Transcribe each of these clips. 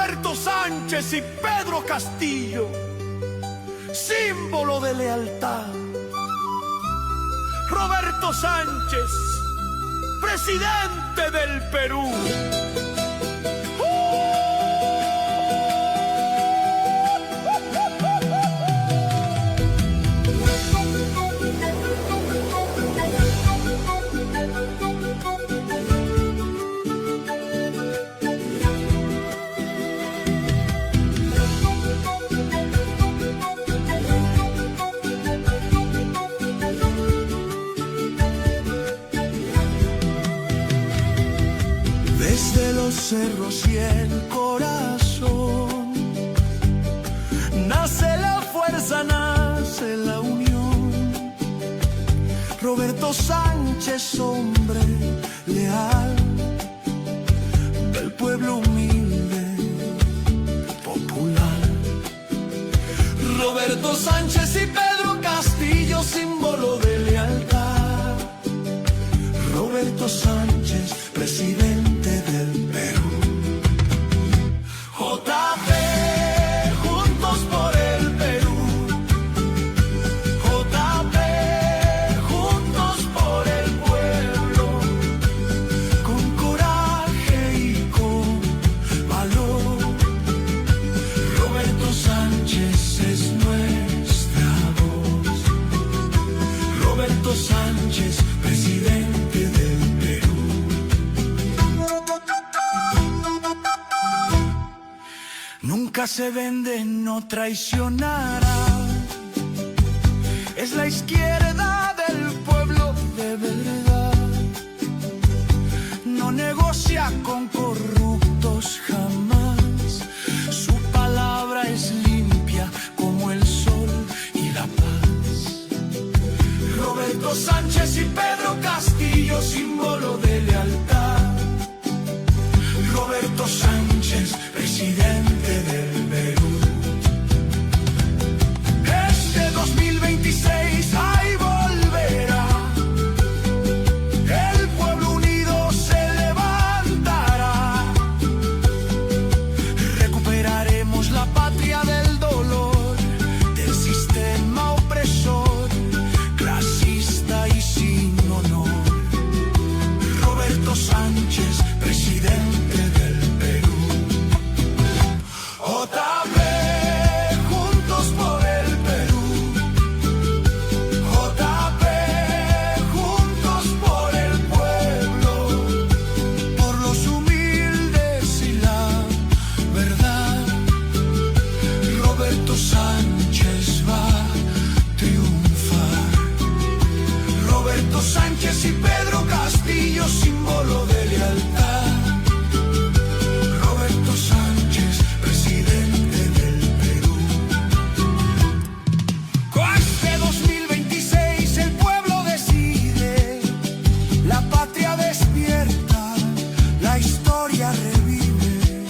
Roberto Sánchez y Pedro Castillo, símbolo de lealtad. Roberto Sánchez, presidente del Perú. Desde los cerros y el corazón nace la fuerza, nace la unión. Roberto Sánchez, hombre leal del pueblo humilde, popular. Roberto Sánchez y Pedro Castillo, símbolo de lealtad. Roberto Sánchez, presidente del Perú. JP, juntos por el Perú. JP, juntos por el pueblo. Con coraje y con valor. Roberto Sánchez es nuestra voz. Roberto Sánchez, presidente del Perú. Nunca se vende, no traicionará. Es la izquierda del pueblo de verdad. No negocia con corruptos jamás. Su palabra es limpia como el sol y la paz. Roberto Sánchez y Pedro Castillo, símbolo de lealtad. Roberto Sánchez, presidente del Perú. Este 2026 ahí volverá. El pueblo unido se levantará. Recuperaremos la patria del dolor, del sistema opresor, clasista y sin honor. Roberto Sánchez, presidente del Perú. JP, juntos por el Perú. JP, juntos por el pueblo, por los humildes y la verdad. Roberto Sánchez va a triunfar. Roberto Sánchez y Pedro Castillo, símbolo de lealtad. Roberto Sánchez, presidente del Perú. Con este 2026 el pueblo decide, la patria despierta, la historia revive.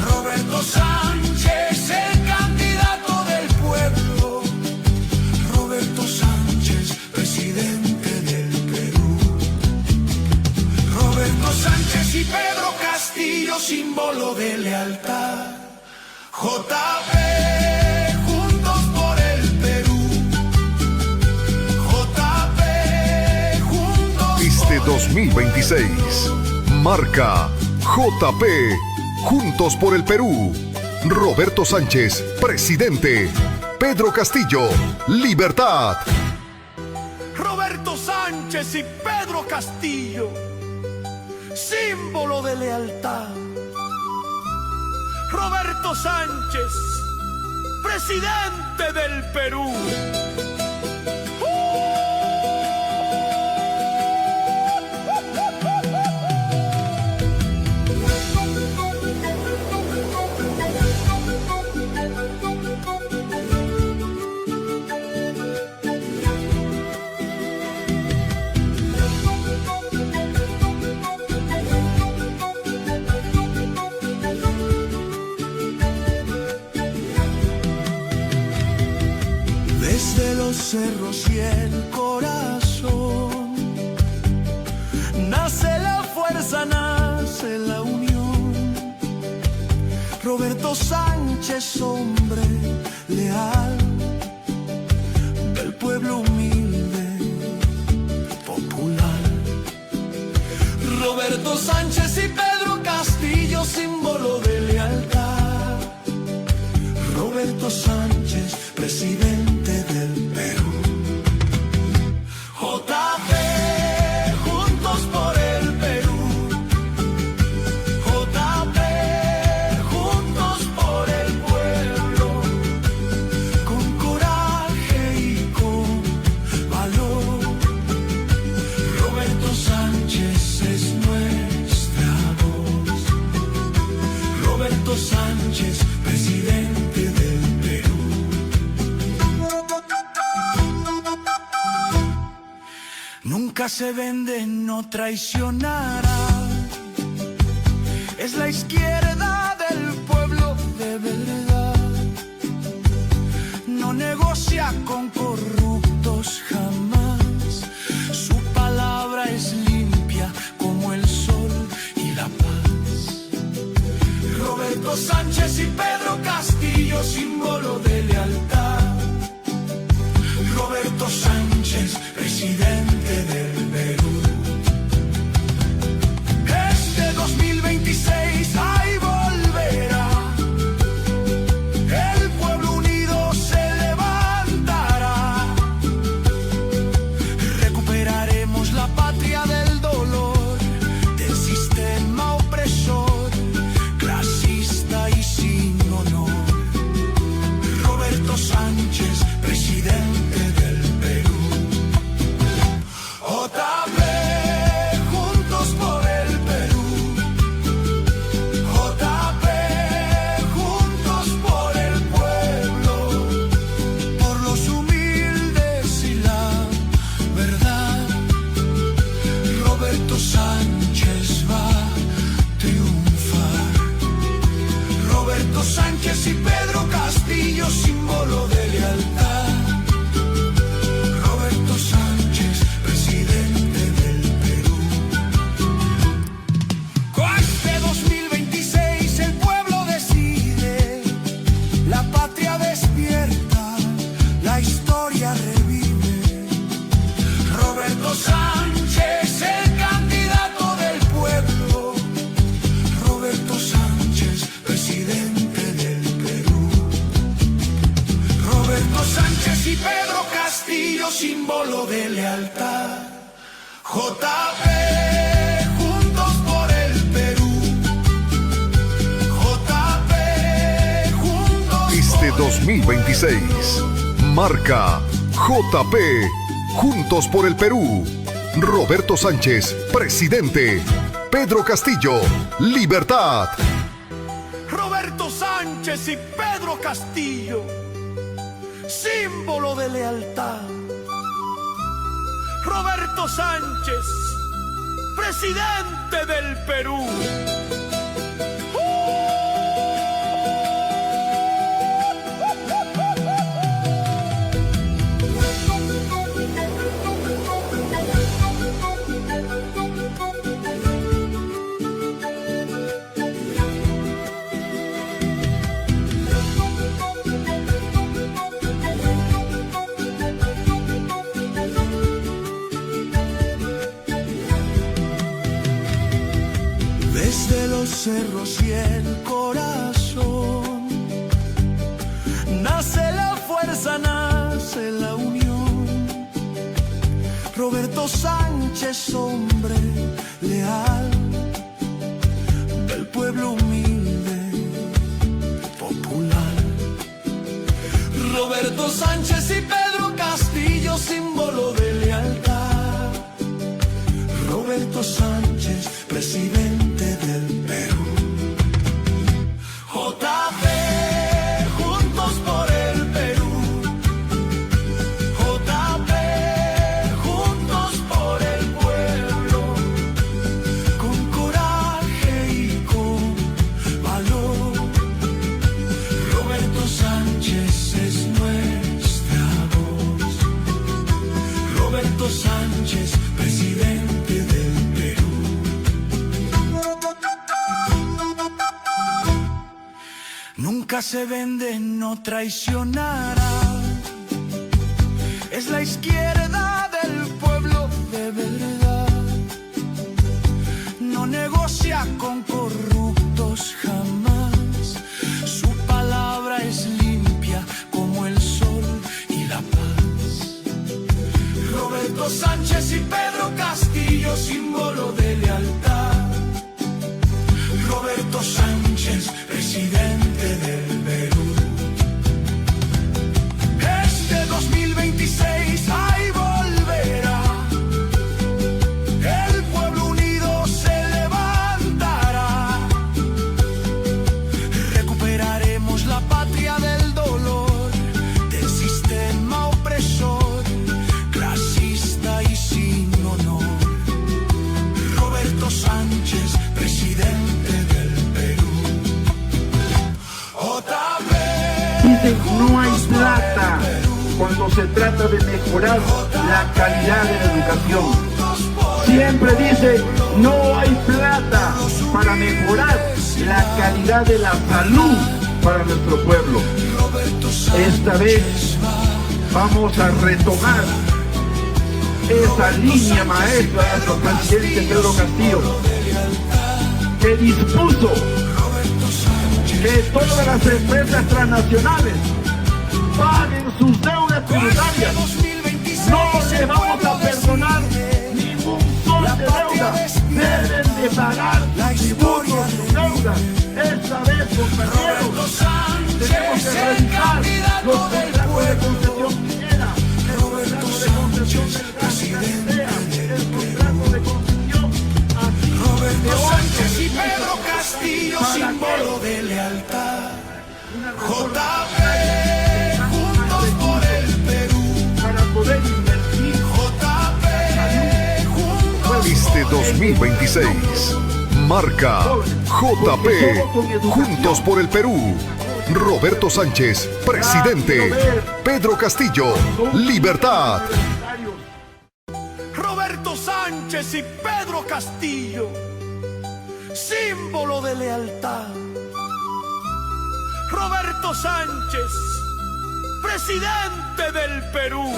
Roberto Sánchez, el candidato del pueblo. Roberto Sánchez, presidente del Perú. Roberto Sánchez y Pedro Castillo, símbolo de lealtad. JP, juntos por el Perú. JP, juntos Este por el 2026 marca JP, Juntos por el Perú. Roberto Sánchez, presidente. Pedro Castillo, libertad. Roberto Sánchez y Pedro Castillo, símbolo de lealtad. Roberto Sánchez, presidente del Perú. Desde los cerros y el corazón nace la fuerza, nace la unión. Roberto Sánchez, hombre leal del pueblo humilde, popular. Roberto Sánchez y Pedro Castillo, símbolo de lealtad. Roberto Sánchez, presidente del Perú. JP, juntos por el Perú. JP, juntos por el pueblo. Con coraje y con valor. Roberto Sánchez es nuestra voz. Roberto Sánchez, presidente del Perú. Nunca se vende, no traicionará. Es la izquierda del pueblo de verdad. No negocia con corruptos jamás. Su palabra es limpia como el sol y la paz. Roberto Sánchez y Pedro Castillo, símbolo de lealtad. Roberto Sánchez, presidente del Perú. Este 2026 ahí volverá. El pueblo unido se levantará. Recuperaremos la patria del dolor, del sistema opresor, clasista y sin honor. Roberto Sánchez, presidente del Perú. JP, juntos por el Perú. JP, juntos por el pueblo, por los humildes y la verdad. Roberto Sánchez va a triunfar. Roberto Sánchez y Pedro Castillo, símbolo de lealtad. Roberto Sánchez, presidente del Perú. Con este 2026 el pueblo decide, la patria despierta, la historia revive. Roberto Sánchez, el candidato del pueblo. Roberto Sánchez, presidente del Perú. Roberto Sánchez y Pedro Castillo, símbolo de lealtad. JP, juntos por el Perú. JP, juntos Este por el 2026 marca JP, Juntos por el Perú. Roberto Sánchez, presidente. Pedro Castillo, libertad. Roberto Sánchez y Pedro Castillo, símbolo de lealtad. Roberto Sánchez, presidente del Perú. Desde los cerros y el corazón nace la fuerza, nace la unión. Roberto Sánchez, hombre leal del pueblo humilde, popular. Roberto Sánchez y Pedro Castillo, símbolo de lealtad. Roberto Sánchez, presidente del Perú. JP, juntos por el Perú. JP, juntos por el pueblo. Con coraje y con valor. Roberto Sánchez es nuestra voz. Roberto Sánchez, presidente del Perú. Nunca se vende, no traicionará. Es la izquierda del pueblo de verdad. No negocia con corruptos jamás. Su palabra es limpia como el sol y la paz. Roberto Sánchez y Pedro Castillo, símbolo de lealtad. Roberto Sánchez, presidente del Perú. Este 2026 ahí volverá. El pueblo unido se levantará. Recuperaremos la patria del dolor, del sistema opresor, clasista y sin honor. Roberto Sánchez, presidente del Perú. Dicen no hay plata cuando se trata de mejorar la calidad de la educación. Siempre dicen no hay plata para mejorar la calidad de la salud para nuestro pueblo. Esta vez vamos a retomar esa línea maestra de nuestro presidente Pedro Castillo, que dispuso que todas las empresas transnacionales paguen sus deudas tributarias. No les vamos a perdonar ningún sol de deuda. Deben de pagar tributos sus deudas. Esta vez, compañeros, tenemos que revisar los contratos de concesión minera, el contrato de concesión del gas y carretera, el contrato de concesión así. Roberto Sánchez y Pedro Castillo, símbolo de lealtad. JP, juntos por el Perú. Para poder invertir. JP, juntos Este por el 2026 marca JP, Juntos por el Perú. Roberto Sánchez, presidente. Pedro Castillo, libertad. Roberto Sánchez y Pedro Castillo, símbolo de lealtad. Roberto Sánchez, presidente del Perú.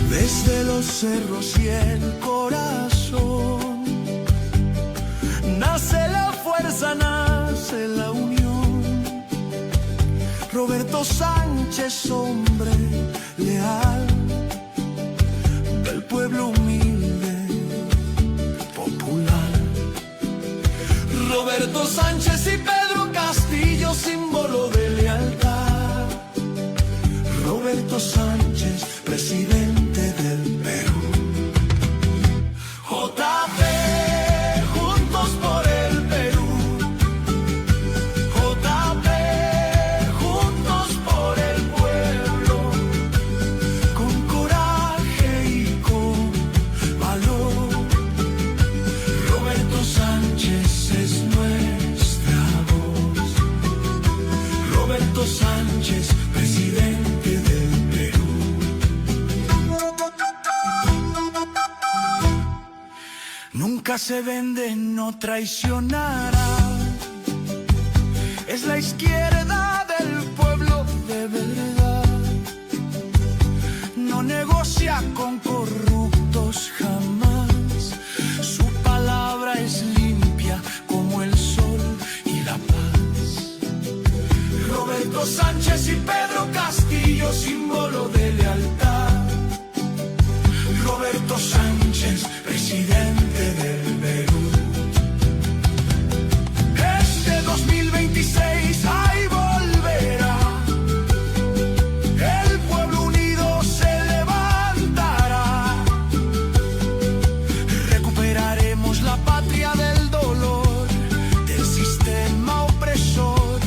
Desde los cerros y el corazón nace la fuerza, nace la unión. Roberto Sánchez, hombre leal del pueblo humilde, popular. Roberto Sánchez y Pedro Castillo, símbolo de lealtad. Roberto Sánchez, presidente del Perú. JP, juntos por el Perú. JP, juntos por el pueblo. Con coraje y con valor. Roberto Sánchez es nuestra voz. Roberto Sánchez, presidente del Perú. Nunca se vende, no traicionará. Es la izquierda del pueblo de verdad. No negocia con corruptos jamás. Su palabra es limpia como el sol y la paz. Roberto Sánchez y Pedro Castillo, símbolo de lealtad. Roberto Sánchez, presidente del Perú. Este 2026 ahí volverá. El pueblo unido se levantará. Recuperaremos la patria del dolor, del sistema opresor,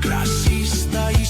clasista y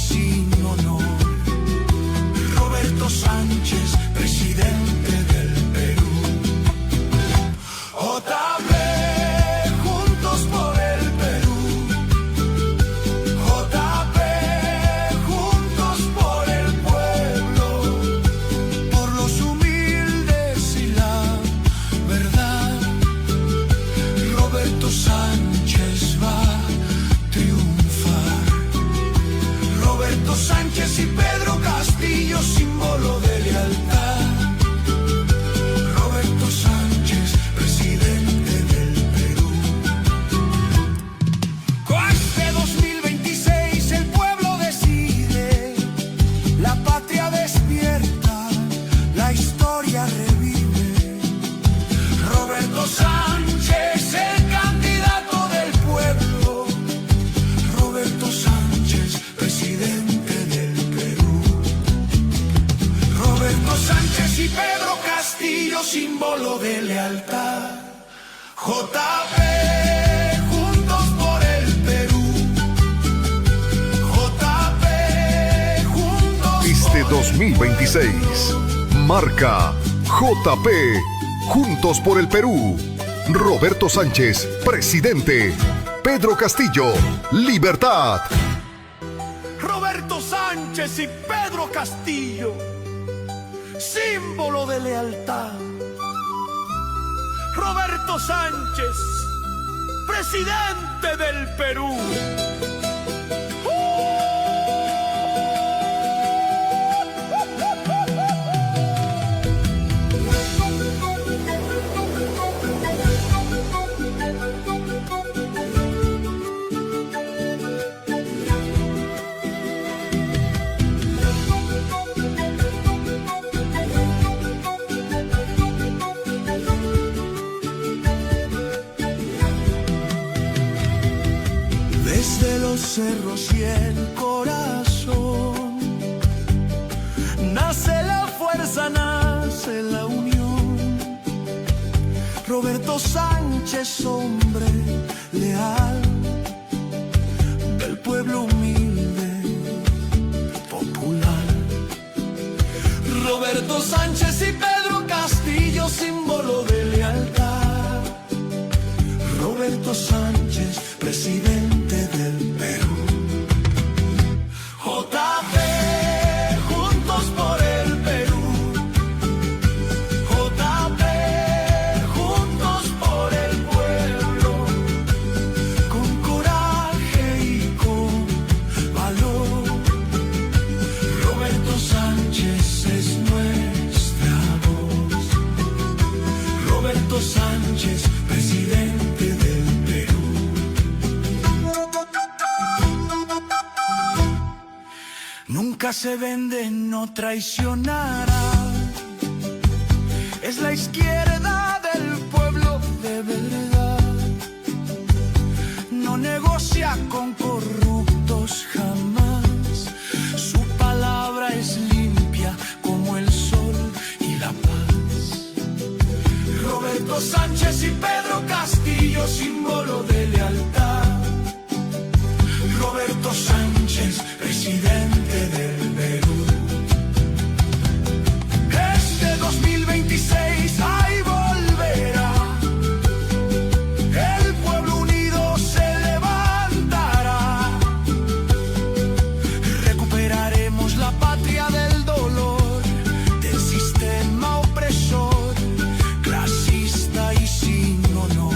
Castillo, símbolo de lealtad. JP, juntos por el Perú. JP, juntos Este 2026 marca JP, Juntos por el Perú. Roberto Sánchez, presidente. Pedro Castillo, Libertad. Roberto Sánchez y Pedro Castillo, símbolo de lealtad. Roberto Sánchez, presidente del Perú. Desde los cerros y el corazón nace la fuerza, nace la unión. Roberto Sánchez, hombre leal del pueblo humilde, popular. Roberto Sánchez y Pedro Castillo, símbolo de lealtad. Roberto Sánchez, presidente del Perú. JP, juntos por el Perú. JP, juntos por el pueblo. Con coraje y con valor. Roberto Sánchez es nuestra voz. Roberto Sánchez, presidente del Perú. Nunca se vende, no traicionará. Es la izquierda del pueblo de verdad. No negocia con corruptos jamás. Su palabra es limpia como el sol y la paz. Roberto Sánchez y Pedro Castillo, símbolo de lealtad. Roberto Sánchez, presidente del Perú. Este 2026 ahí volverá. El pueblo unido se levantará. Recuperaremos la patria del dolor, del sistema opresor, clasista y sin honor.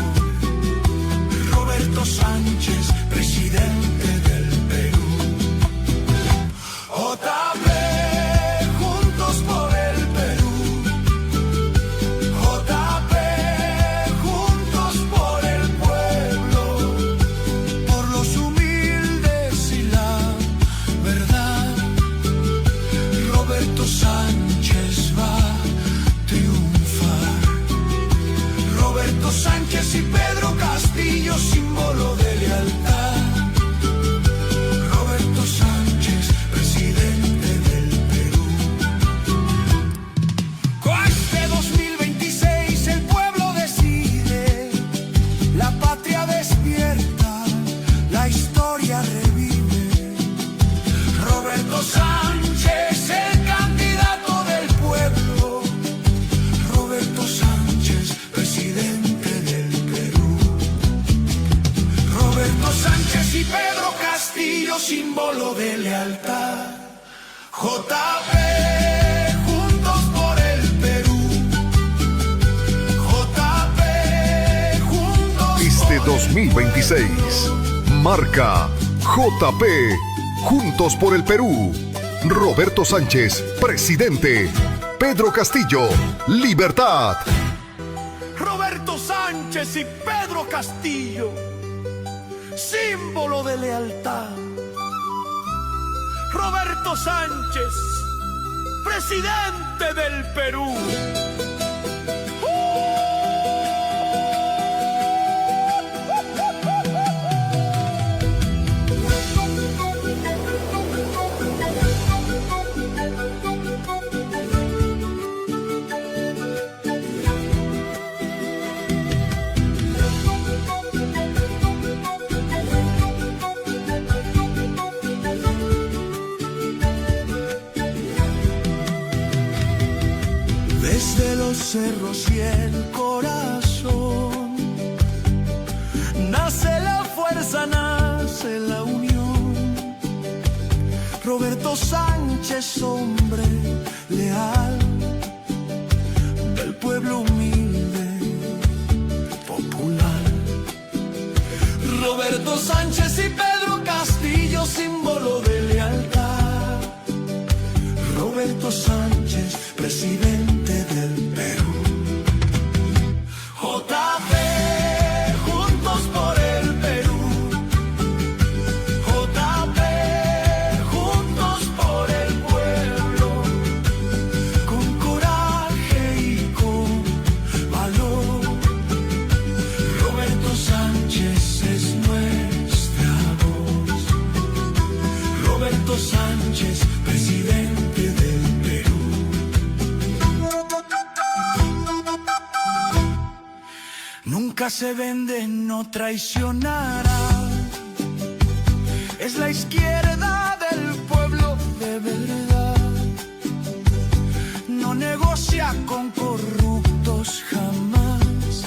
Roberto Sánchez, presidente del Perú. JP, juntos por el Perú. JP, juntos por el pueblo, por los humildes y la verdad. Roberto Sánchez va a triunfar. Roberto Sánchez y Pedro Castillo, símbolo de lealtad. Roberto Sánchez, presidente del Perú. Con este 2026 el pueblo decide, la patria despierta, la historia revive. Roberto Sánchez, el candidato del pueblo. Roberto Sánchez, presidente del Perú. Roberto Sánchez y Pedro Castillo, símbolo de lealtad. JP, juntos por el Perú. JP, juntos Este por el 2026 marca JP, Juntos por el Perú. Roberto Sánchez, presidente. Pedro Castillo, Libertad. Roberto Sánchez y Pedro Castillo, símbolo de lealtad. Roberto Sánchez, presidente del Perú. cerros y el corazón nace la fuerza, nace la unión. Roberto Sánchez, hombre leal del pueblo humilde, popular. Roberto Sánchez y Pedro Castillo, símbolo de lealtad. Roberto Sánchez, presidente del Perú. JP, juntos por el Perú. JP, juntos por el pueblo. Con coraje y con valor. Roberto Sánchez es nuestra voz. Roberto Sánchez, presidente del Perú. Nunca se vende, no traicionará. Es la izquierda del pueblo de verdad. No negocia con corruptos jamás.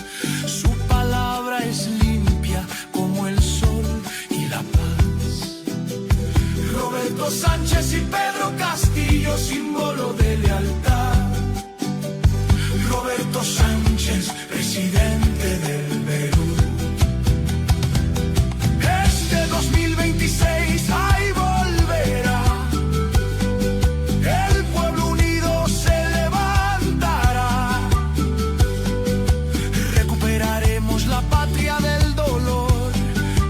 Su palabra es limpia como el sol y la paz. Roberto Sánchez y Pedro Castillo, símbolo de lealtad. Roberto Sánchez, presidente del Perú. Este 2026 ahí volverá. El pueblo unido se levantará. Recuperaremos la patria del dolor,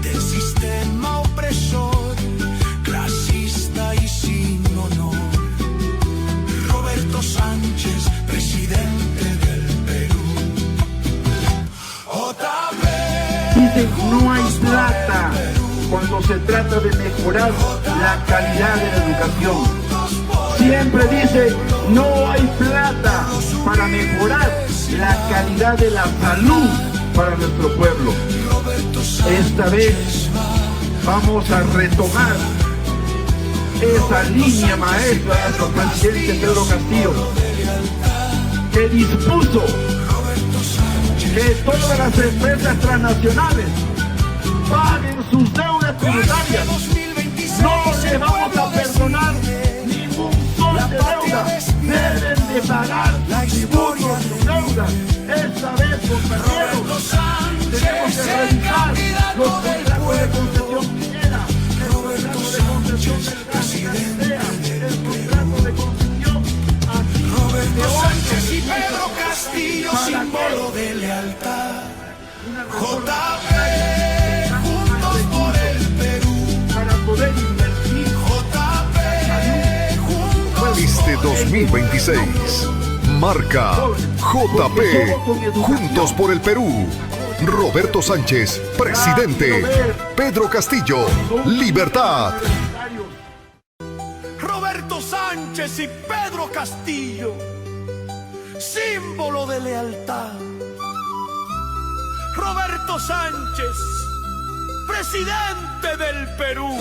del sistema opresor, clasista y sin honor. Roberto Sánchez, presidente del Perú. Dicen no hay plata cuando se trata de mejorar la calidad de la educación. Siempre dice no hay plata para mejorar la calidad de la salud para nuestro pueblo. Esta vez vamos a retomar esa línea maestra de nuestro presidente Pedro Castillo, que dispuso que todas las empresas transnacionales paguen sus deudas tributarias. No les vamos a perdonar ningún sol de deuda. Deben de pagar tributos de sus deudas. Esta vez, compañeros, tenemos que revisar los contratos de concesión minera, el contrato de concesión del gas y la aldea, el contrato de concesión así. Roberto Sánchez y Pedro Castillo, símbolo de lealtad. JP, juntos por el Perú. Para poder invertir. JP, juntos Este por el 2026 marca JP, Juntos por el Perú. Roberto Sánchez, presidente. Pedro Castillo, libertad. Roberto Sánchez y Pedro Castillo, símbolo de lealtad. Roberto Sánchez, presidente del Perú.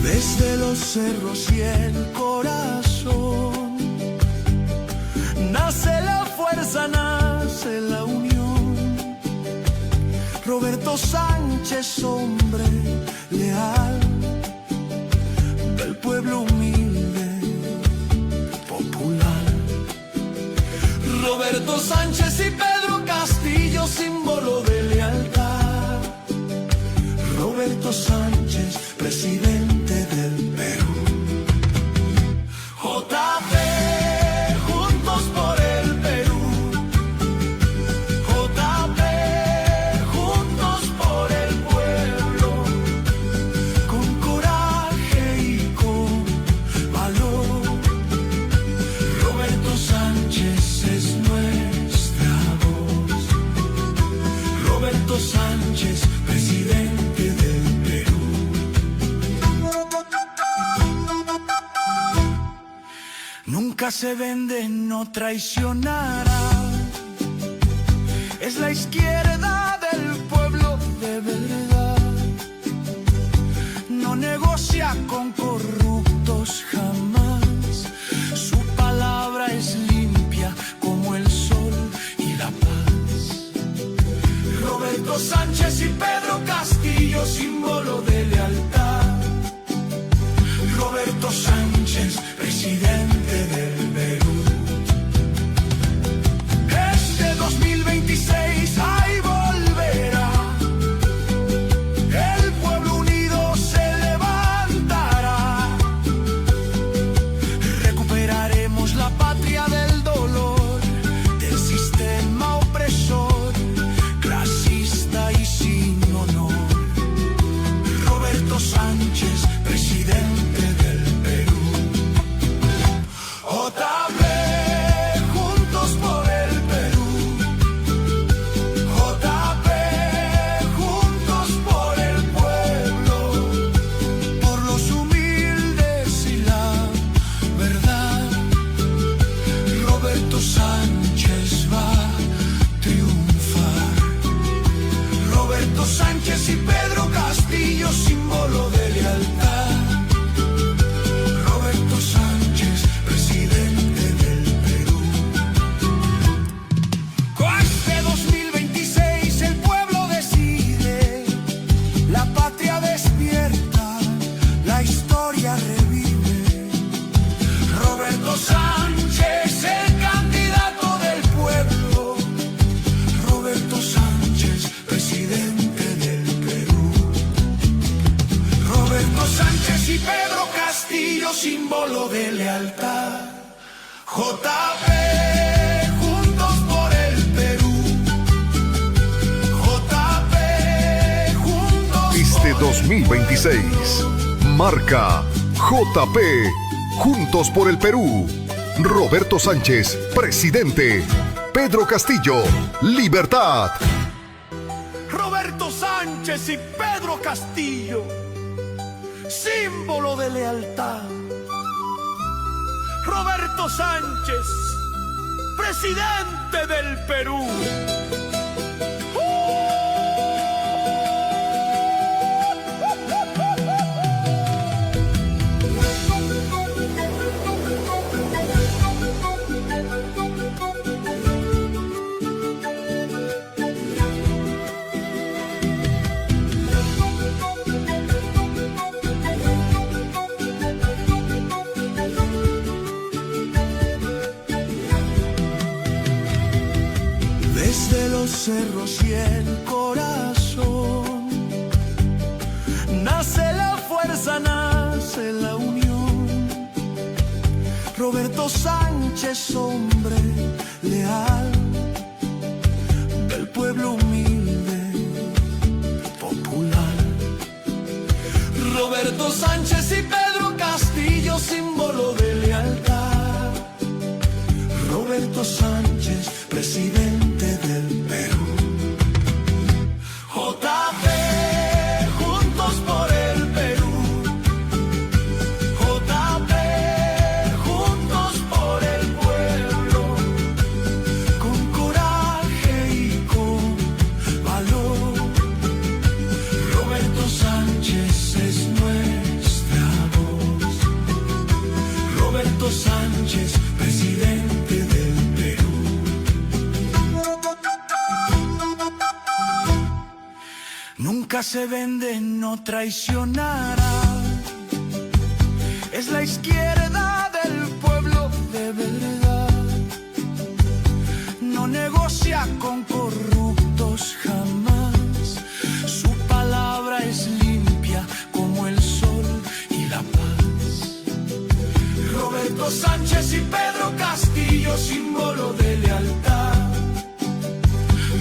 Desde los cerros y el corazón nace la fuerza, nace la unión. Roberto Sánchez, hombre leal del pueblo humilde, popular. Roberto Sánchez y Pedro Castillo, símbolo de lealtad. Roberto Sánchez, presidente del Perú. JP, juntos por el Perú. JP, juntos por el pueblo. Con coraje y con valor. Roberto Sánchez es nuestra voz. Nunca se vende, no traicionará. Es la izquierda del pueblo de verdad. No negocia con corruptos jamás. Su palabra es limpia como el sol y la paz. Roberto Sánchez y Pedro Castillo, símbolo de lealtad. Roberto Sánchez, presidente del Perú. Este 2026 ahí volverá. El pueblo unido se levantará. Recuperaremos la patria del dolor, del sistema opresor, clasista y sin honor. Roberto Sánchez, presidente del Perú. JP, juntos por el Perú. JP, juntos por el pueblo, por los humildes y la verdad. Roberto Sánchez va a triunfar. Roberto Sánchez y Pedro Castillo, símbolo de lealtad. Roberto Sánchez, presidente del Perú. Con este 2026 el pueblo decide, la patria despierta, la historia revive. Roberto Sánchez, el candidato del pueblo. Roberto Sánchez, presidente del Perú. Roberto Sánchez y Pedro Castillo, símbolo de lealtad. JP, juntos por el Perú. JP, juntos Este por el 2026 marca JP, Juntos por el Perú. Roberto Sánchez, presidente. Pedro Castillo, libertad. Roberto Sánchez y Pedro Castillo, símbolo de lealtad. Roberto Sánchez, presidente del Perú. Desde los cerros y el corazón nace la fuerza, nace la unión. Roberto Sánchez, hombre leal, del pueblo humilde, popular. Roberto Sánchez y Pedro Castillo, símbolo de lealtad. Roberto Sánchez, presidente del Perú. JP, juntos por el Perú. JP, juntos por el pueblo, con coraje y con valor. Roberto Sánchez es nuestra voz. Roberto Sánchez, presidente del Perú. Nunca se vende, no traicionará. Es la izquierda del pueblo de verdad. No negocia con corruptos jamás. Su palabra es limpia como el sol y la paz. Roberto Sánchez y Pedro Castillo, símbolo de lealtad.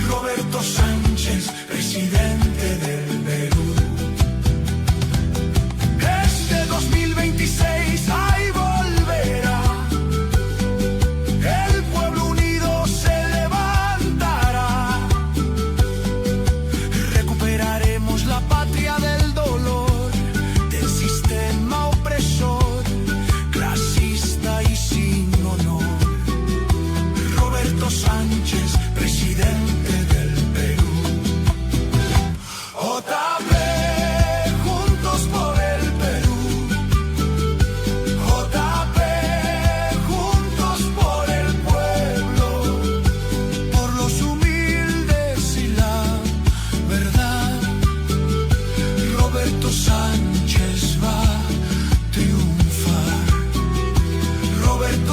Roberto Sánchez, presidente del Perú. Este 2026 ahí volverá. El pueblo unido se levantará. Recuperaremos la patria del dolor, del sistema opresor, clasista y sin honor.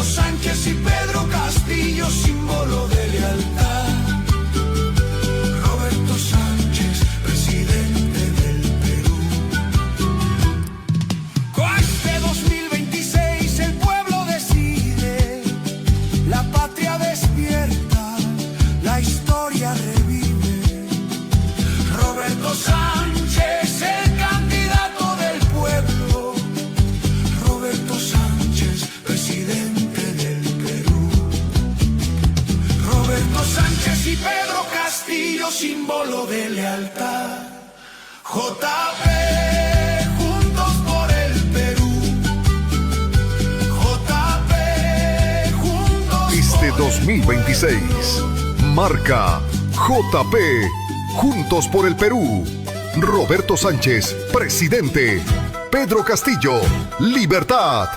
Sánchez y Pedro Castillo, símbolo de lealtad. Roberto Sánchez, presidente del Perú. Con este 2026 el pueblo decide, la patria despierta, la historia revive. Roberto Sánchez, el candidato del pueblo. Roberto Sánchez, presidente del Perú. Roberto Sánchez y Pedro Castillo, símbolo de lealtad. JP, juntos por el Perú. JP, juntos Este por el 2026 marca JP Juntos por el Perú. Roberto Sánchez, presidente. Pedro Castillo, libertad.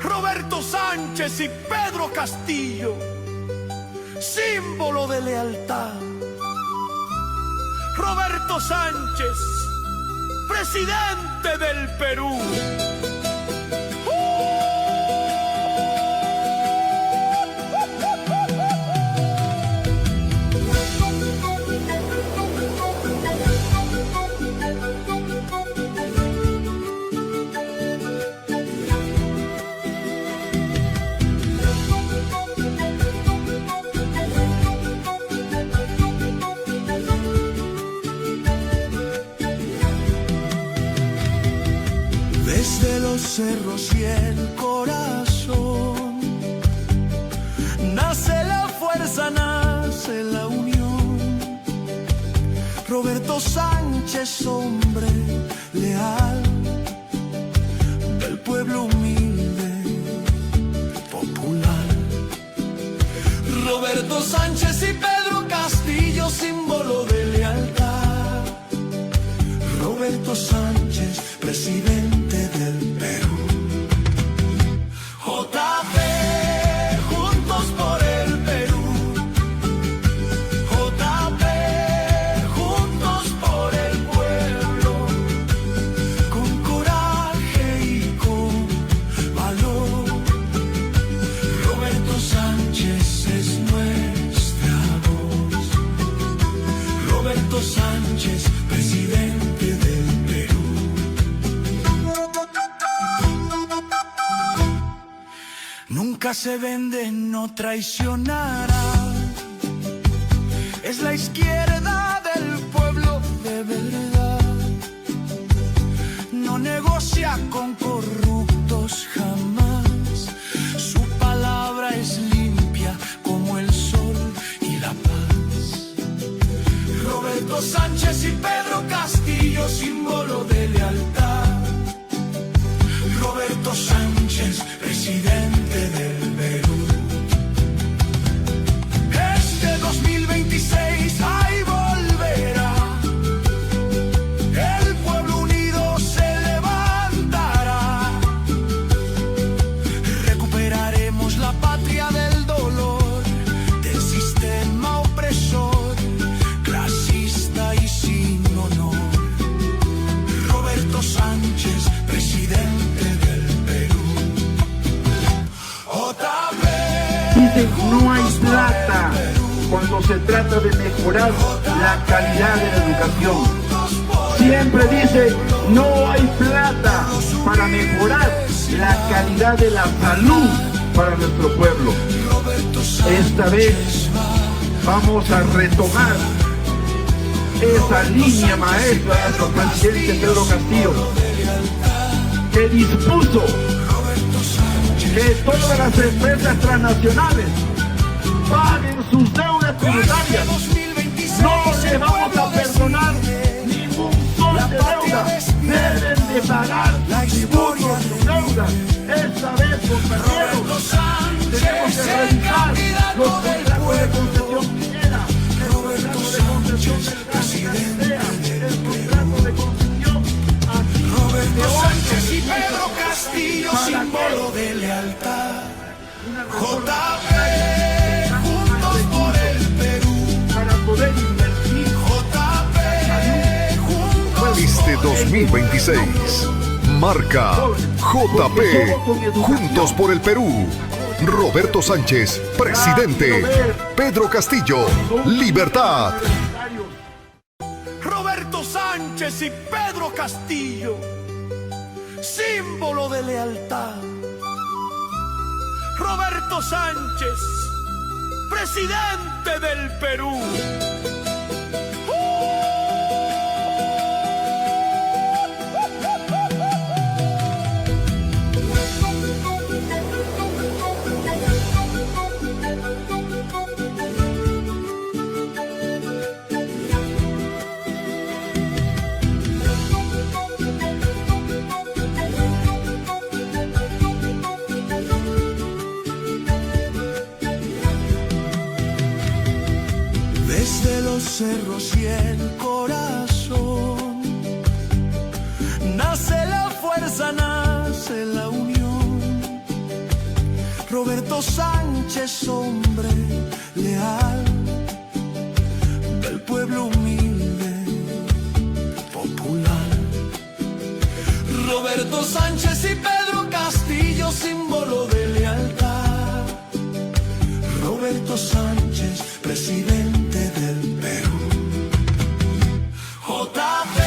Roberto Sánchez y Pedro Castillo, símbolo de lealtad. Roberto Sánchez, presidente del Perú. Desde los cerros y el corazón nace la fuerza, nace la unión. Roberto Sánchez, hombre leal del pueblo humilde, popular. Roberto Sánchez y Pedro Castillo, símbolo de lealtad. Roberto Sánchez, presidente del Perú. JP, juntos por el Perú. JP, juntos por el pueblo. Con coraje y con valor. Roberto Sánchez es nuestra voz. Roberto Sánchez, presidente del Perú. Nunca se vende, no traicionará. Es la izquierda del pueblo de verdad. No negocia con corruptos jamás. Su palabra es limpia como el sol y la paz. Roberto Sánchez y Pedro Castillo, símbolo de lealtad. Roberto Sánchez, presidente del Perú. Este 2026 ahí volverá. El pueblo unido se levantará. Recuperaremos la patria del dolor, del sistema opresor, clasista y sin honor. Roberto Sánchez, presidente del Perú. Dicen no hay plata cuando se trata de mejorar la calidad de la educación. Siempre dice no hay plata para mejorar la calidad de la salud para nuestro pueblo. Esta vez vamos a retomar esa línea maestra de nuestro presidente Pedro Castillo, que dispuso que todas las empresas transnacionales paguen sus deudas tributarias. No les vamos a perdonar ningún sol de deuda. Deben de pagar tributos, sus deudas. Esta vez, compañeros, tenemos que revisar los contratos de concesión minera, el contrato de concesión del gas y carretera, el contrato de concesión aquí. Roberto Sánchez y Pedro Castillo, símbolo de lealtad. JP, juntos por el Perú. Para poder invertir. JP, juntos Este por el 2026 Marca JP, Juntos por el Perú. Roberto Sánchez, presidente. Pedro Castillo, Libertad. Roberto Sánchez y Pedro Castillo, símbolo de lealtad. Roberto Sánchez, presidente del Perú. Desde los cerros y el corazón nace la fuerza, nace la unión. Roberto Sánchez, hombre leal del pueblo humilde, popular. Roberto Sánchez y Pedro Castillo, símbolo de lealtad. Roberto Sánchez, presidente del Perú. JP,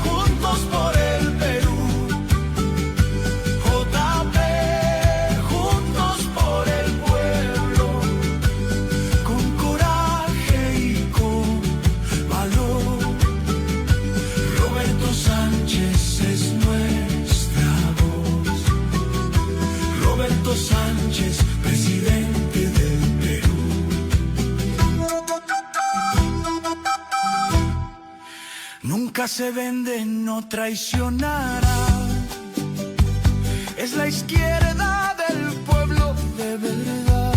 juntos por el Perú. JP, juntos por el pueblo. Con coraje y con valor. Roberto Sánchez es nuestra voz. Roberto Sánchez, presidente del Perú. Nunca se vende, no traicionará. Es la izquierda del pueblo de verdad.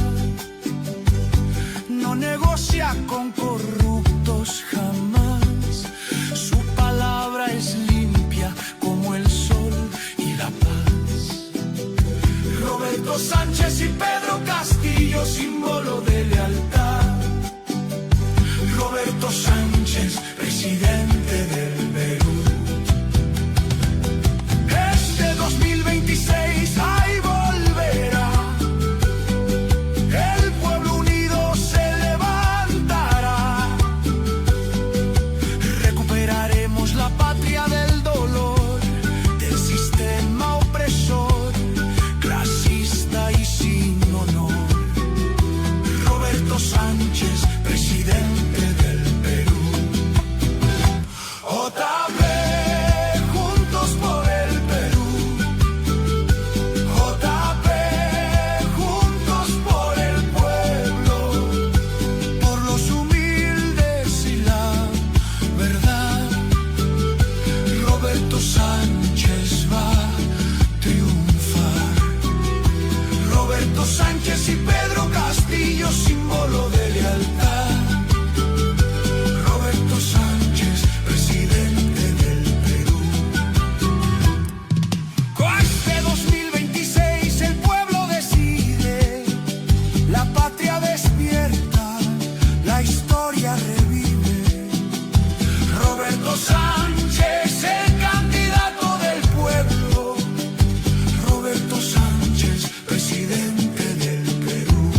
No negocia con corruptos jamás. Su palabra es limpia como el sol y la paz. Roberto Sánchez y Pedro Castillo, símbolo de lealtad. Roberto Sánchez, presidente del Perú. Este 2026 ahí volverá. El pueblo unido se levantará. Recuperaremos la patria del dolor, del sistema opresor, clasista y sin honor. Roberto Sánchez, presidente del Perú. JP, juntos por el Perú. JP, juntos por el pueblo. Por los humildes y la verdad. Roberto Sánchez va a triunfar. Roberto Sánchez y Pedro Castillo, símbolo de lealtad. Roberto Sánchez, presidente del Perú. Con este 2026 el pueblo decide, la patria despierta, la historia revive. Roberto Sánchez, el candidato del pueblo. Roberto Sánchez, presidente del Perú.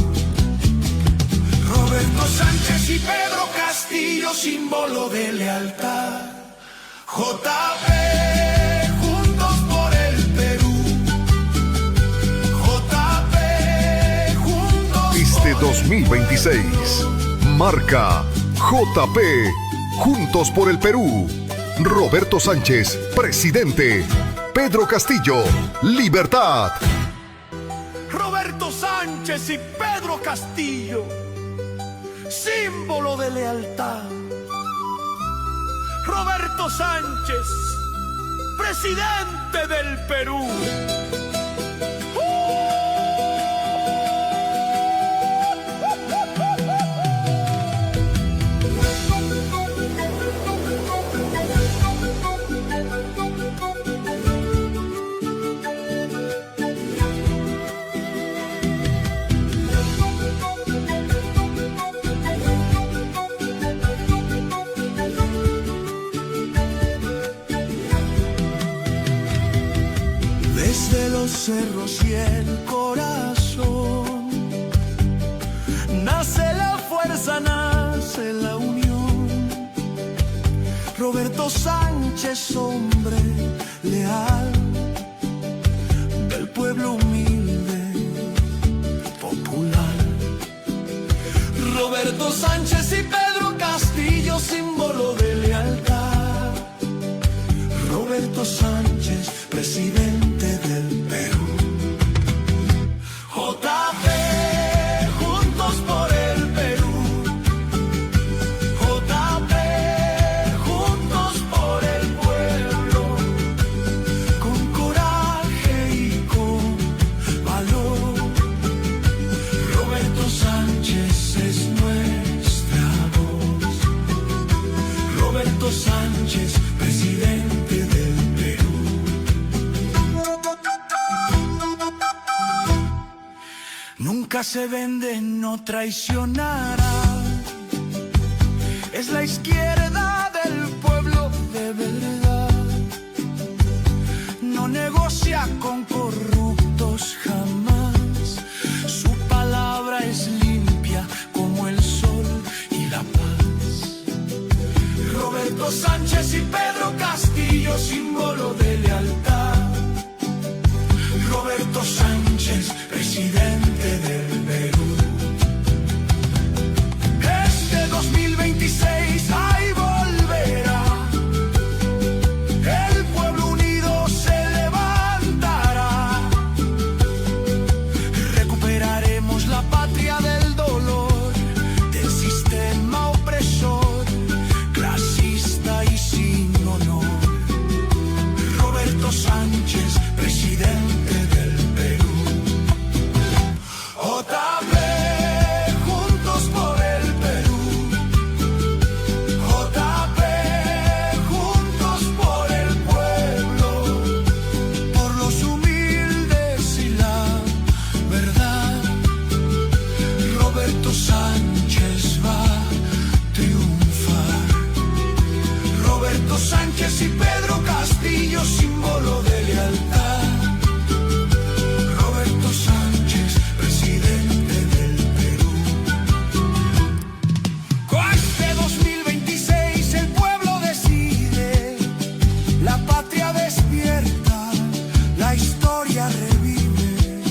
Roberto Sánchez y Pedro Castillo, símbolo de lealtad. JP, juntos por el Perú. JP, juntos Este por el 2026, marca JP, Juntos por el Perú. Roberto Sánchez, presidente. Pedro Castillo, Libertad. Roberto Sánchez y Pedro Castillo, símbolo de lealtad. Roberto Sánchez, presidente del Perú. Desde los cerros y el corazón nace la fuerza, nace la unión. Roberto Sánchez, hombre leal del pueblo humilde, popular. Roberto Sánchez y Pedro Castillo, símbolo de lealtad. Roberto Sánchez, presidente del Perú. JP, juntos por el Perú. JP, juntos por el pueblo. Con coraje y con valor. Roberto Sánchez es nuestra voz. Roberto Sánchez, presidente del Perú. Nunca se vende, no traicionará. Es la izquierda del pueblo de verdad. No negocia con corruptos jamás. Su palabra es limpia como el sol y la paz. Roberto Sánchez y Pedro Castillo, símbolo de lealtad. Roberto Sánchez, presidente del Perú. Este 2026 ahí volverá. El pueblo unido se levantará. Recuperaremos la patria del dolor, del sistema opresor, clasista y sin honor. Roberto Sánchez, presidente del Perú. JP, juntos por el Perú. JP, juntos por el pueblo, por los humildes y la verdad. Roberto Sánchez va a triunfar. Roberto Sánchez y Pedro Castillo, símbolo de lealtad. Roberto Sánchez, presidente del Perú. Con este 2026 el pueblo decide, la patria despierta, la historia revive.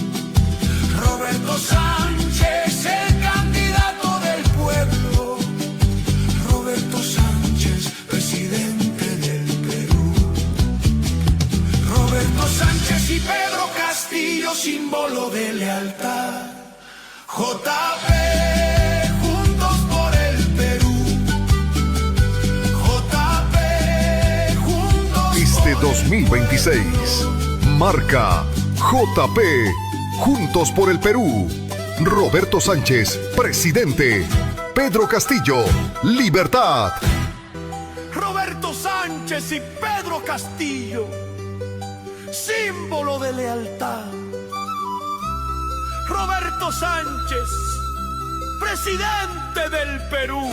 Roberto Sánchez, el candidato del pueblo. Roberto Sánchez, presidente del Perú. Roberto Sánchez y Pedro Castillo, símbolo de lealtad. JP, juntos por el Perú. JP, juntos Este por el 2026 marca JP, Juntos por el Perú. Roberto Sánchez, presidente. Pedro Castillo, libertad. Roberto Sánchez y Pedro Castillo, símbolo de lealtad. Roberto Sánchez, presidente del Perú.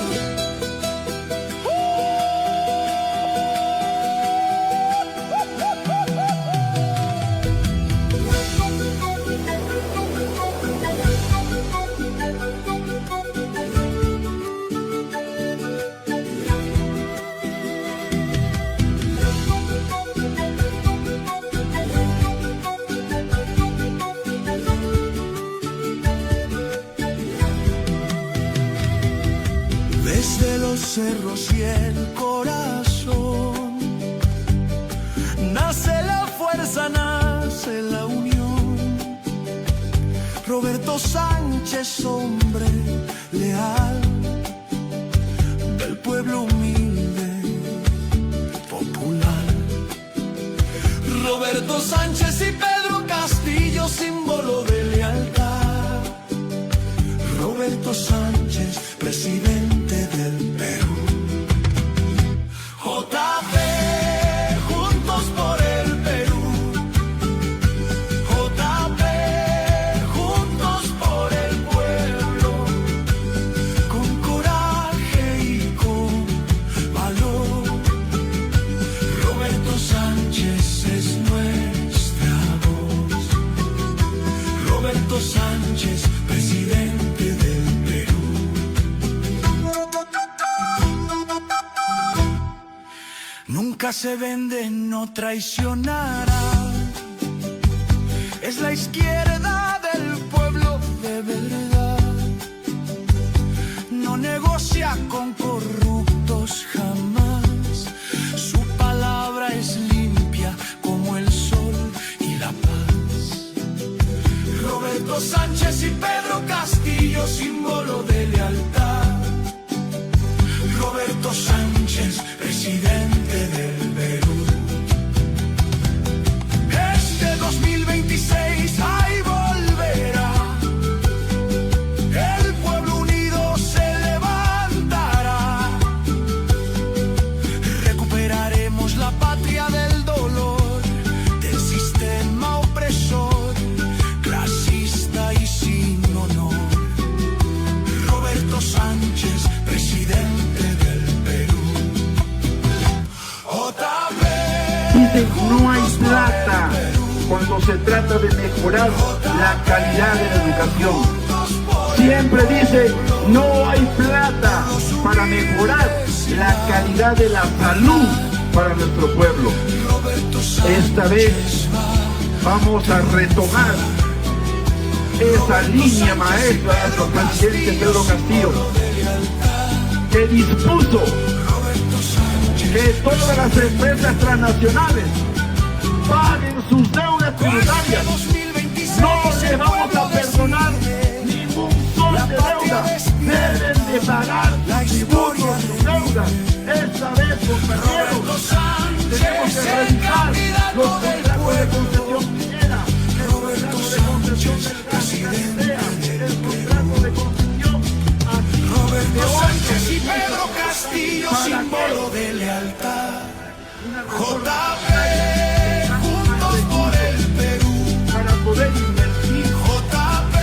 Desde los cerros y el corazón nace la fuerza, nace la unión. Roberto Sánchez, hombre leal del pueblo humilde, popular. Roberto Sánchez y Pedro Castillo, símbolo de lealtad. Roberto Sánchez, presidente del Perú. JP, juntos por el Perú. JP, juntos por el pueblo. Con coraje y con valor. Roberto Sánchez es nuestra Roberto Sánchez, presidente del Perú. Nunca se vende, no traicionará. Es la izquierda del pueblo de verdad. No negocia con corruptos jamás. Su palabra es limpia como el sol y la paz. Roberto Sánchez y Pedro Castillo, símbolo de lealtad. Roberto Sánchez, presidente del Perú. Este 2026 ahí volverá. El pueblo unido se levantará. Recuperaremos la patria del dolor, del sistema opresor, clasista y sin honor. Roberto Sánchez, presidente del Perú. Dicen no hay plata cuando se trata de mejorar la calidad de la educación. Siempre dicen no hay plata para mejorar la calidad de la salud para nuestro pueblo. Esta vez vamos a retomar esa línea maestra de nuestro presidente Pedro Castillo, que dispuso que todas las empresas transnacionales paguen sus deudas tributarias. No les vamos a perdonar ningún sol de deuda. Deben de pagar tributos de sus deudas. Esta vez, compañeros, tenemos que revisar los contratos de concesión minera, el contrato de concesión del gas y carretera, el contrato de concesión aquí. Roberto Sánchez y Pedro Castillo, símbolo de lealtad. JP, juntos por el Perú. Para poder invertir. JP,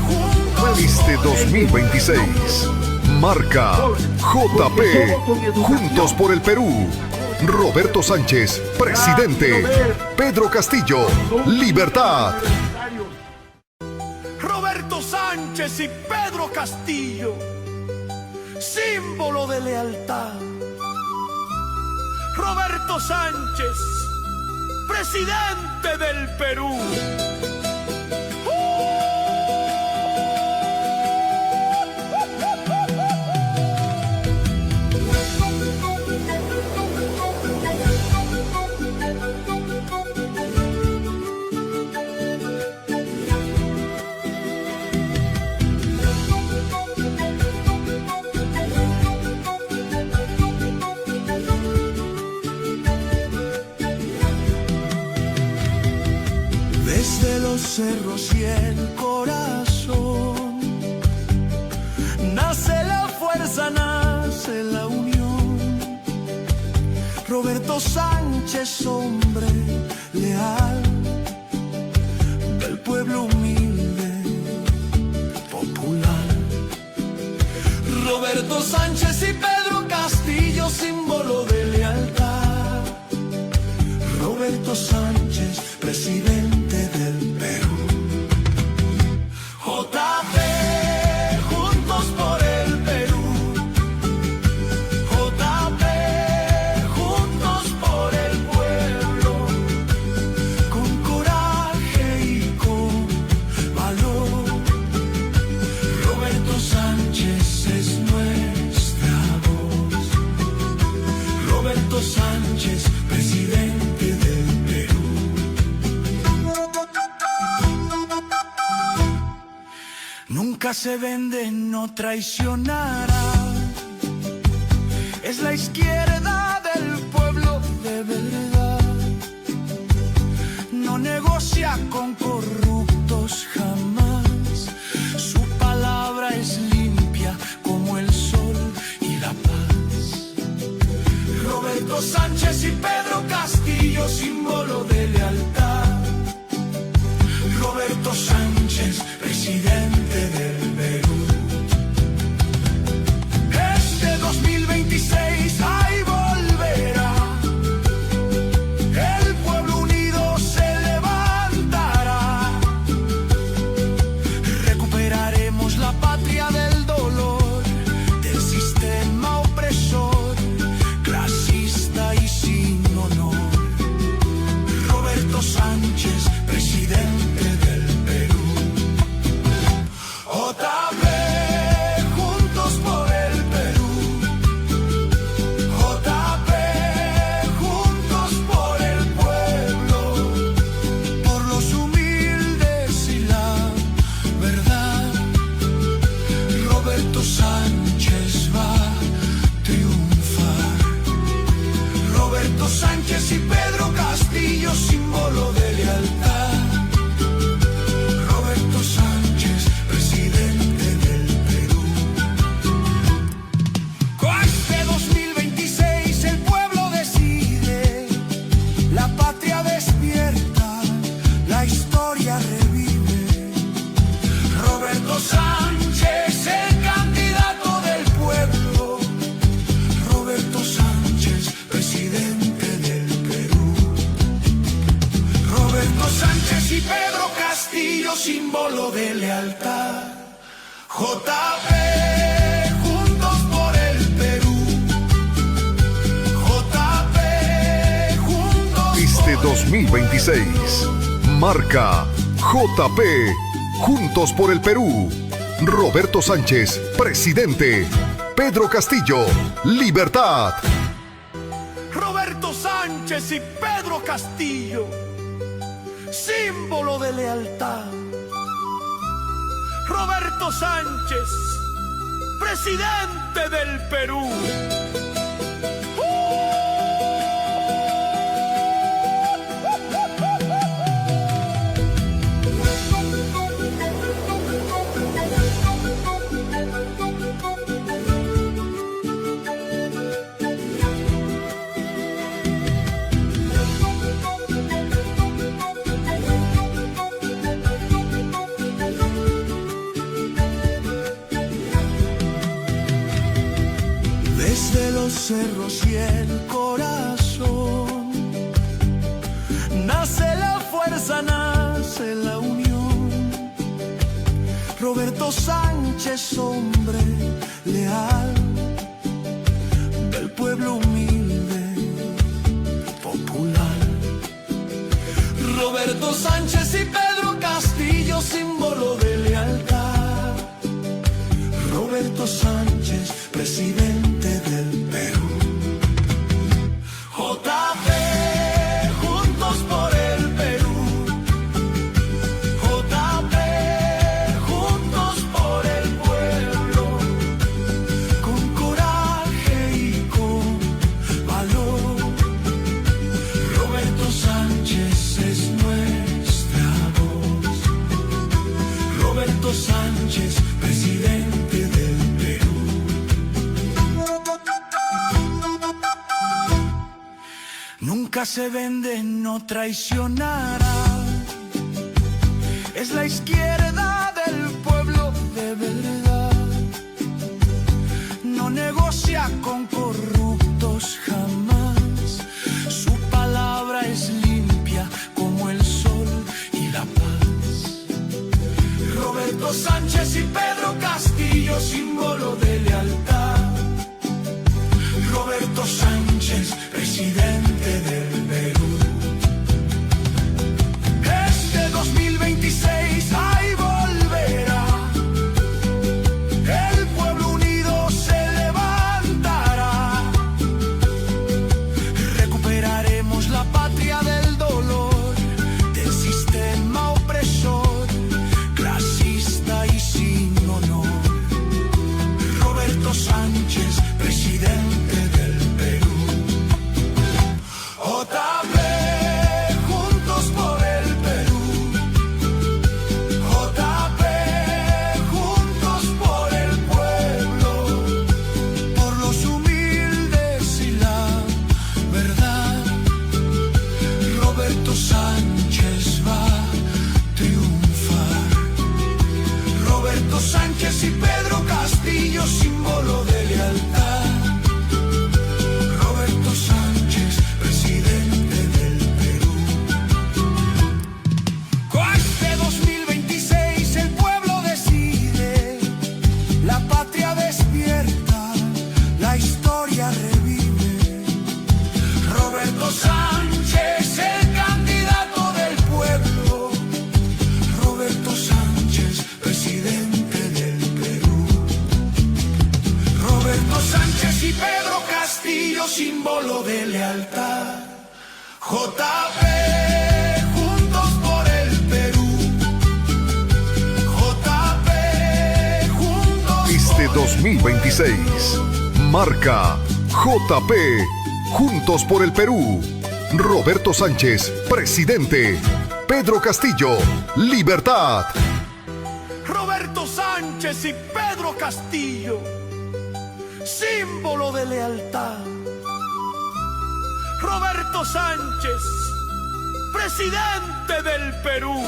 juntos. Este 2026, marca JP, Juntos por el Perú. Roberto Sánchez, presidente. Pedro Castillo, libertad. Roberto Sánchez y Pedro Castillo, símbolo de lealtad. Roberto Sánchez, presidente del Perú. Desde los cerros y el corazón nace la fuerza, nace la unión. Roberto Sánchez, hombre leal del pueblo humilde, popular. Roberto Sánchez y Pedro Castillo, símbolo de lealtad. Roberto Sánchez, presidente del Perú. JP, juntos por el Perú. JP, juntos por el pueblo. Con coraje y con valor. Roberto Sánchez es nuestra voz. Roberto Sánchez, presidente del Perú. Nunca se vende, no traicionará. Es la izquierda del pueblo de verdad. No negocia con corruptos jamás. Su palabra es limpia como el sol y la paz. Roberto Sánchez y Pedro Castillo, símbolo de lealtad. Roberto Sánchez, presidente del Perú. Este 2026 ahí volverá. El pueblo unido se levantará. Sánchez, presidente del Perú. JP, juntos por el Perú. JP, juntos por el pueblo, por los humildes y la verdad. Roberto Sánchez va a triunfar. Roberto Sánchez y Pedro Castillo, símbolo de lealtad. Roberto Sánchez, presidente del Perú. Con este 2026 el pueblo decide, la patria despierta, la historia revive. Roberto Sánchez, el candidato del pueblo. Roberto Sánchez, presidente del Perú. Roberto Sánchez y Pedro Castillo, símbolo de lealtad. JP, juntos por el Perú. JP, juntos Este por el 2026 marca JP, Juntos por el Perú. Roberto Sánchez, presidente. Pedro Castillo, libertad. Roberto Sánchez y Pedro Castillo, símbolo de lealtad. Roberto Sánchez, presidente del Perú. Desde los cerros y el corazón nace la fuerza, nace la unión. Roberto Sánchez, hombre leal del pueblo humilde, popular. Roberto Sánchez y Pedro Castillo, símbolo de lealtad. Roberto Sánchez, presidente del Perú. JP, juntos por el Perú. JP, juntos por el pueblo, con coraje y con valor. Roberto Sánchez es nuestra voz. Roberto Sánchez, presidente del Perú. Nunca se vende, no traicionará. Es la izquierda del pueblo de verdad. No negocia con corruptos jamás. Su palabra es limpia como el sol y la paz. Roberto Sánchez y Pedro Castillo, símbolo de lealtad. Roberto Sánchez, presidente del Perú. Este 2026 ahí volverá. El pueblo unido se levantará. Recuperaremos la patria del dolor, del sistema opresor, clasista y sin símbolo de lealtad. JP, juntos por el Perú. JP, juntos. Este 2026 marca JP, Juntos por el Perú. Roberto Sánchez, presidente. Pedro Castillo, Libertad. Roberto Sánchez y Pedro Castillo, símbolo de lealtad. Roberto Sánchez, presidente del Perú.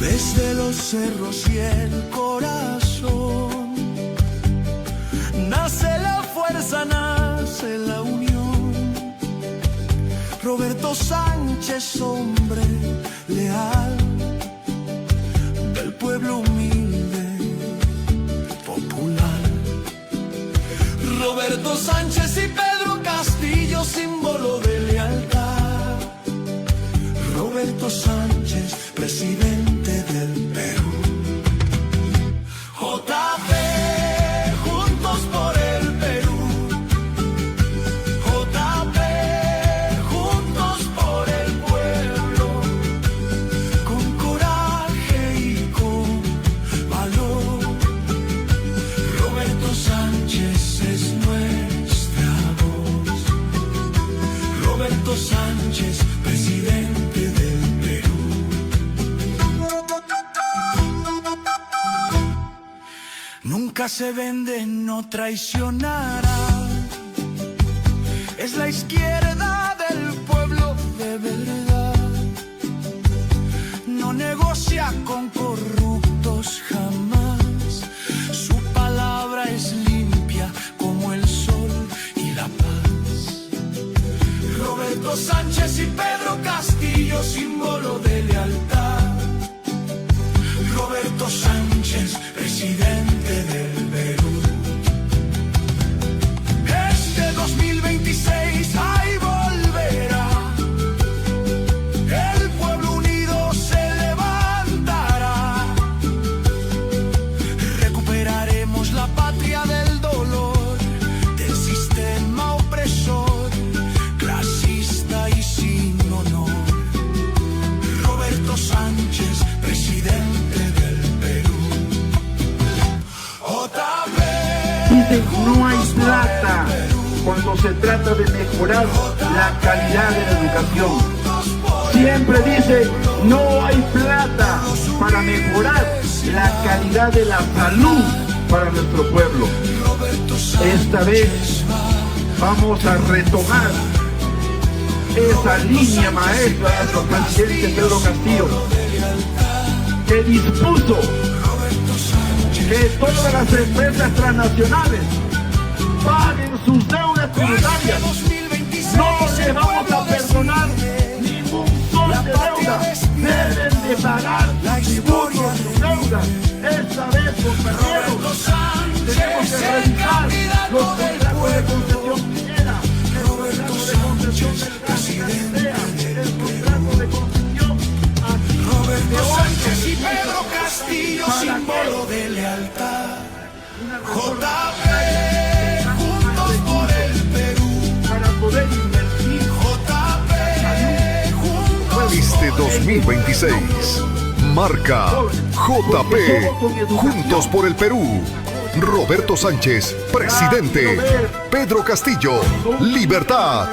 Desde los cerros y el corazón nace la fuerza, nace la unión. Roberto Sánchez, hombre leal del pueblo humilde, popular. Roberto Sánchez y Pedro Castillo, símbolo de lealtad. Roberto Sánchez, presidente del Perú. JP, juntos por el Perú. JP, juntos por el pueblo. Con coraje y con valor. Roberto Sánchez es nuestra voz. Roberto Sánchez, presidente del Perú. Nunca se vende, no traicionará. Es la izquierda del pueblo de verdad. No negocia con corruptos jamás. Su palabra es limpia como el sol y la paz. Roberto Sánchez y Pedro Castillo, símbolo de lealtad. Roberto Sánchez, presidente del Perú. Este 2026 ahí volverá. El pueblo unido se levantará. Recuperaremos la patria del dolor, del sistema opresor, clasista y sin honor. Roberto Sánchez, presidente del Perú. Dicen no hay plata cuando se trata de mejorar la calidad de la educación. Siempre dice no hay plata para mejorar la calidad de la salud para nuestro pueblo. Esta vez vamos a retomar esa línea maestra de nuestro presidente Pedro Castillo, que dispuso que todas las empresas transnacionales paguen sus deudas tributarias. No les vamos a perdonar ningún sol de deuda. Deben de pagar tributos, sus deudas. Esta vez, compañeros, tenemos que revisar los contratos de concesión minera, el contrato de concesión del gas y carretera, el contrato de concesión aquí. Roberto Sánchez y Pedro Castillo, símbolo de lealtad. JP, juntos por el Perú. Para poder invertir. JP, juntos. Este 2026 marca JP, Juntos por el Perú. Roberto Sánchez, presidente. Pedro Castillo, Libertad.